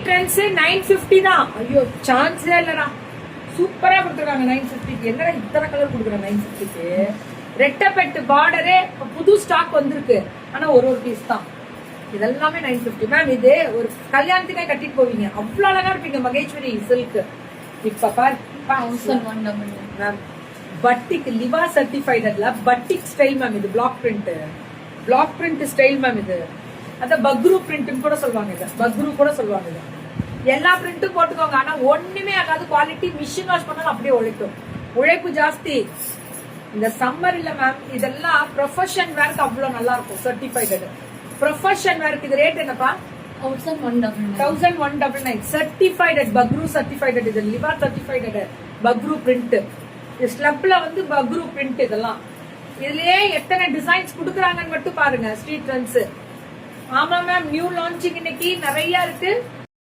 Trends 950 தான். ஐயோ சான்ஸே இல்லடா, சூப்பரா கொடுத்துருக்காங்க 950க்கு. என்னடா இத்தனை கலர் கொடுக்குறாங்க 950க்கு. ரெட்டப்பெட்டு பார்டரே புது ஸ்டாக் வந்திருக்கு, ஆனா ஒரு பீஸ் தான். இதெல்லாமே 950 மேம். இது ஒரு கல்யாணத்துக்கே கட்டிட்டு போவீங்க, அவ்வளவு அழகா இருப்பீங்க. மகேஸ்வரி சில்க் இப்ப பாரு மேம். பட்டிக் லிவா சர்டிஃபைட்ல பட்டிக் style ma'am. இது பிளாக் பிரிண்ட் ஸ்டைல் மேம். இது அத பக்ரு பிரிண்ட் கூட சொல்லுவாங்க, இத பக்ரு கூட சொல்லுவாங்க. இது எல்லா பிரிண்ட்டும் போட்டுக்கோங்க, ஆனா ஒண்ணுமே ஆகாது. குவாலிட்டி மிஷின் வாஷ் பண்ணாலும் அப்படியே உழைக்கும், உழைப்பு ஜாஸ்தி. இந்த சம்மர் இல்ல மேம், இதெல்லாம் ப்ரொஃபஷன் வேர்க்கு அவ்வளவு நல்லா இருக்கும். சர்டிஃபைடு ப்ரொஃபஷன் வேர்க்கு இது ரேட் என்னப்பா? 1199. Certified Bagru certified. இது லிவா சர்டிஃபைடு பக்ரு பிரிண்ட். ஸ்லப்ல வந்து பக்ரு பிரிண்ட். இதெல்லாம் இதுலயே எத்தனை டிசைன்ஸ் குடுக்குறாங்கன்னு மட்டும் பாருங்க. Street trends. ஆமா மேம், நியூ லான்ச்சிங் இன்னைக்கு நிறைய இருக்கு.